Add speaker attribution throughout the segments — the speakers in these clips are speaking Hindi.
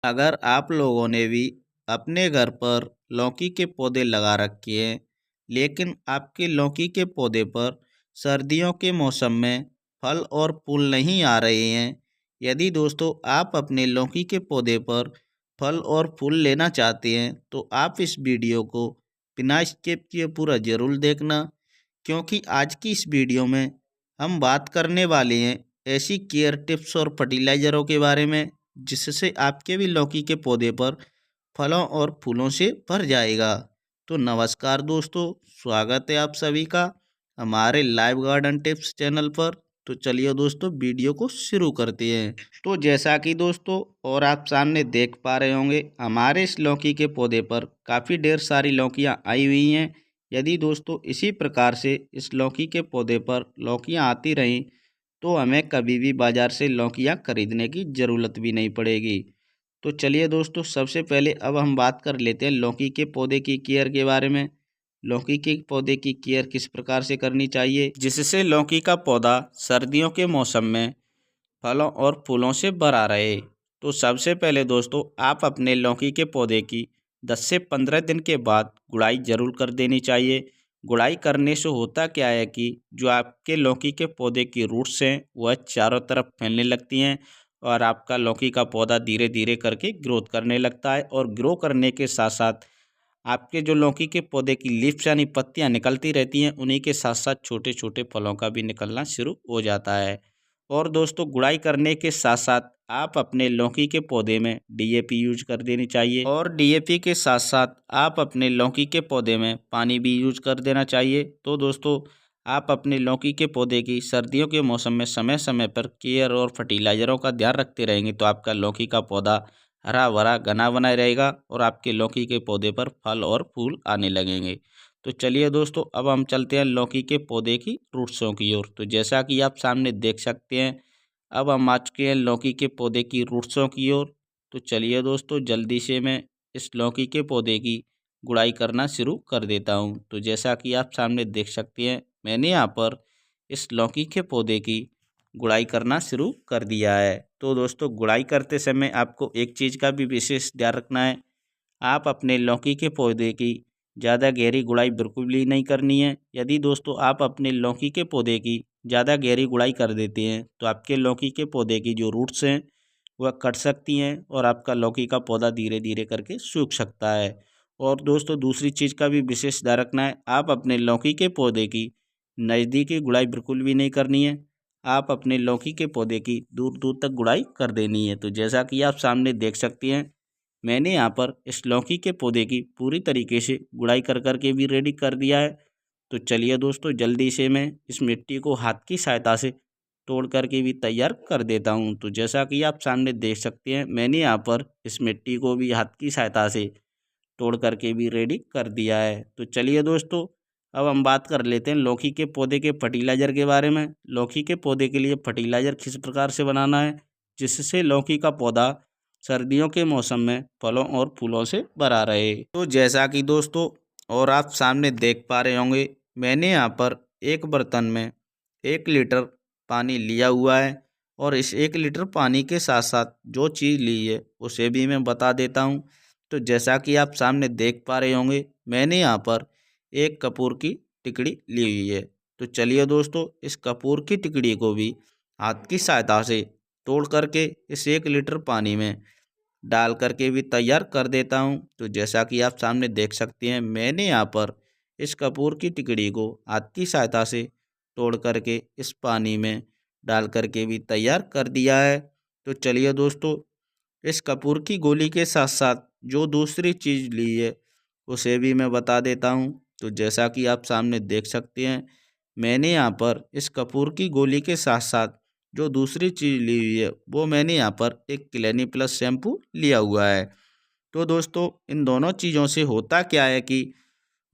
Speaker 1: अगर आप लोगों ने भी अपने घर पर लौकी के पौधे लगा रखे हैं, लेकिन आपके लौकी के पौधे पर सर्दियों के मौसम में फल और फूल नहीं आ रहे हैं, यदि दोस्तों आप अपने लौकी के पौधे पर फल और फूल लेना चाहते हैं, तो आप इस वीडियो को बिना स्किप किए पूरा ज़रूर देखना, क्योंकि आज की इस वीडियो में हम बात करने वाले हैं ऐसी केयर टिप्स और फर्टिलाइज़रों के बारे में जिससे आपके भी लौकी के पौधे पर फलों और फूलों से भर जाएगा। तो नमस्कार दोस्तों, स्वागत है आप सभी का हमारे लाइव गार्डन टिप्स चैनल पर। तो चलिए दोस्तों वीडियो को शुरू करते हैं। तो जैसा कि दोस्तों और आप सामने देख पा रहे होंगे, हमारे इस लौकी के पौधे पर काफ़ी ढेर सारी लौकियां आई हुई हैं। यदि दोस्तों इसी प्रकार से इस लौकी के पौधे पर लौकियां आती रहीं तो हमें कभी भी बाज़ार से लौकियां खरीदने की ज़रूरत भी नहीं पड़ेगी। तो चलिए दोस्तों, सबसे पहले अब हम बात कर लेते हैं लौकी के पौधे की केयर के बारे में। लौकी के पौधे की केयर किस प्रकार से करनी चाहिए जिससे लौकी का पौधा सर्दियों के मौसम में फलों और फूलों से भरा रहे। तो सबसे पहले दोस्तों आप अपने लौकी के पौधे की 10 से 15 दिन के बाद गुड़ाई ज़रूर कर देनी चाहिए। गुड़ाई करने से होता क्या है कि जो आपके लौकी के पौधे की रूट्स हैं वह चारों तरफ फैलने लगती हैं और आपका लौकी का पौधा धीरे धीरे करके ग्रोथ करने लगता है, और ग्रो करने के साथ साथ आपके जो लौकी के पौधे की लीव्स यानी पत्तियां निकलती रहती हैं, उन्हीं के साथ साथ छोटे छोटे फलों का भी निकलना शुरू हो जाता है। और दोस्तों गुड़ाई करने के साथ साथ आप अपने लौकी के पौधे में डीएपी यूज कर देनी चाहिए, और डीएपी के साथ साथ आप अपने लौकी के पौधे में पानी भी यूज कर देना चाहिए। तो दोस्तों आप अपने लौकी के पौधे की सर्दियों के मौसम में समय समय पर केयर और फर्टिलाइजरों का ध्यान रखते रहेंगे तो आपका लौकी का पौधा हरा भरा घना बना रहेगा और आपके लौकी के पौधे पर फल और फूल आने लगेंगे। तो चलिए दोस्तों अब हम चलते हैं लौकी के पौधे की रूट्सों की ओर। तो जैसा कि आप सामने देख सकते हैं, अब हम आ चुके हैं लौकी के पौधे की रूट्सों की ओर। तो चलिए दोस्तों जल्दी से मैं इस लौकी के पौधे की गुड़ाई करना शुरू कर देता हूं। तो जैसा कि आप सामने देख सकते हैं, मैंने यहाँ पर इस लौकी के पौधे की गुड़ाई करना शुरू कर दिया है। तो दोस्तों गुड़ाई करते समय आपको एक चीज़ का भी विशेष ध्यान रखना है, आप अपने लौकी के पौधे की ज़्यादा गहरी गुड़ाई बिल्कुल भी नहीं करनी है। यदि दोस्तों आप अपने लौकी के पौधे की ज़्यादा गहरी गुड़ाई कर देते हैं तो आपके लौकी के पौधे की जो रूट्स हैं वह कट सकती हैं और आपका लौकी का पौधा धीरे धीरे करके सूख सकता है। और दोस्तों दूसरी चीज़ का भी विशेष ध्यान रखना है, आप अपने लौकी के पौधे की नज़दीकी गुड़ाई बिल्कुल भी नहीं करनी है। आप अपने लौकी के पौधे की दूर दूर तक गुड़ाई कर देनी है। तो जैसा कि आप सामने देख सकते हैं, मैंने यहाँ पर इस लौकी के पौधे की पूरी तरीके से गुड़ाई कर करके भी रेडी कर दिया है। तो चलिए दोस्तों जल्दी से मैं इस मिट्टी को हाथ की सहायता से तोड़ करके भी तैयार कर देता हूँ। तो जैसा कि आप सामने देख सकते हैं, मैंने यहाँ पर इस मिट्टी को भी हाथ की सहायता से तोड़ करके भी रेडी कर दिया है। तो चलिए दोस्तों अब हम बात कर लेते हैं लौकी के पौधे के फर्टिलाइज़र के बारे में। लौकी के पौधे के लिए फर्टिलाइज़र किस प्रकार से बनाना है जिससे लौकी का पौधा सर्दियों के मौसम में फलों और फूलों से भरा रहे। तो जैसा कि दोस्तों और आप सामने देख पा रहे होंगे, मैंने यहाँ पर एक बर्तन में 1 लीटर पानी लिया हुआ है, और इस 1 लीटर पानी के साथ साथ जो चीज़ ली है उसे भी मैं बता देता हूँ। तो जैसा कि आप सामने देख पा रहे होंगे, मैंने यहाँ पर एक कपूर की टिकड़ी ली हुई है। तो चलिए दोस्तों इस कपूर की टिकड़ी को भी हाथ की सहायता से तोड़ करके इस 1 लीटर पानी में डाल करके भी तैयार कर देता हूँ। तो जैसा कि आप सामने देख सकते हैं, मैंने यहाँ पर इस कपूर की टिकड़ी को हाथ की सहायता से तोड़ करके इस पानी में डाल करके भी तैयार कर दिया है। तो चलिए दोस्तों इस कपूर की गोली के साथ साथ जो दूसरी चीज़ ली है उसे भी मैं बता देता हूँ। तो जैसा कि आप सामने देख सकते हैं, मैंने यहाँ पर इस कपूर की गोली के साथ साथ जो दूसरी चीज़ ली हुई है वो मैंने यहाँ पर एक क्लिनिक प्लस शैम्पू लिया हुआ है। तो दोस्तों इन दोनों चीज़ों से होता क्या है कि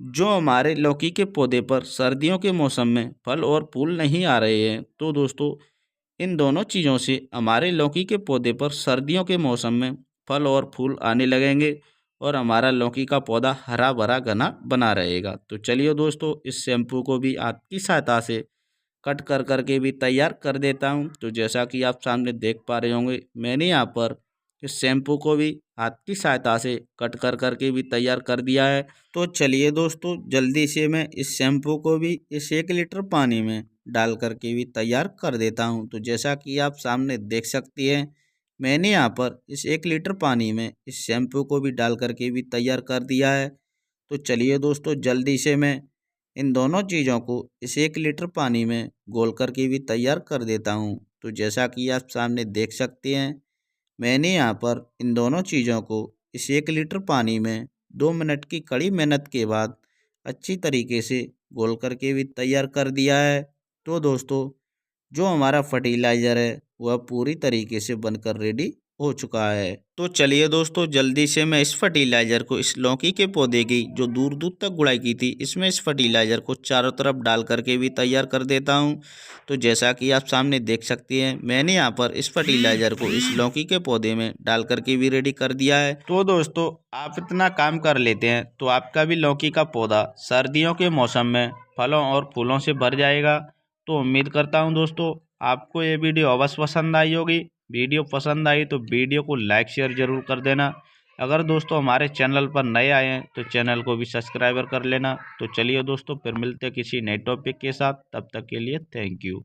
Speaker 1: जो हमारे लौकी के पौधे पर सर्दियों के मौसम में फल और फूल नहीं आ रहे हैं, तो दोस्तों इन दोनों चीज़ों से हमारे लौकी के पौधे पर सर्दियों के मौसम में फल और फूल आने लगेंगे और हमारा लौकी का पौधा हरा भरा घना बना रहेगा। तो चलिए दोस्तों इस शैम्पू को भी हाथ की सहायता से कट कर करके भी तैयार कर देता हूं। तो जैसा कि आप सामने देख पा रहे होंगे, मैंने यहाँ पर इस शैम्पू को भी हाथ की सहायता से कट कर करके भी तैयार कर दिया है। तो चलिए दोस्तों, जल्दी से मैं इस शैम्पू को भी इस 1 लीटर पानी में डाल करके भी तैयार कर देता हूँ। तो जैसा कि आप सामने देख सकती हैं, मैंने यहाँ पर इस 1 लीटर पानी में इस शैम्पू को भी डाल करके भी तैयार कर दिया है। तो चलिए दोस्तों, जल्दी से मैं इन दोनों चीज़ों को इस 1 लीटर पानी में घोल करके भी तैयार कर देता हूँ। तो जैसा कि आप सामने देख सकते हैं, मैंने यहाँ पर इन दोनों चीज़ों को इस 1 लीटर पानी में 2 मिनट की कड़ी मेहनत के बाद अच्छी तरीके से घोल करके भी तैयार कर दिया है। तो दोस्तों, जो हमारा फर्टिलाइज़र है वह पूरी तरीके से बनकर रेडी हो चुका है। तो चलिए दोस्तों, जल्दी से मैं इस फर्टिलाइज़र को इस लौकी के पौधे की जो दूर दूर तक गुड़ाई की थी, इसमें इस फर्टिलाइज़र को चारों तरफ डाल करके भी तैयार कर देता हूँ। तो जैसा कि आप सामने देख सकते हैं, मैंने यहाँ पर इस फर्टिलाइज़र को इस लौकी के पौधे में डाल करके भी रेडी कर दिया है। तो दोस्तों, आप इतना काम कर लेते हैं तो आपका भी लौकी का पौधा सर्दियों के मौसम में फलों और फूलों से भर जाएगा। तो उम्मीद करता हूँ दोस्तों, आपको ये वीडियो अवश्य पसंद आई होगी। वीडियो पसंद आई तो वीडियो को लाइक शेयर ज़रूर कर देना। अगर दोस्तों हमारे चैनल पर नए आए हैं तो चैनल को भी सब्सक्राइबर कर लेना। तो चलिए दोस्तों, फिर मिलते हैं किसी नए टॉपिक के साथ। तब तक के लिए थैंक यू।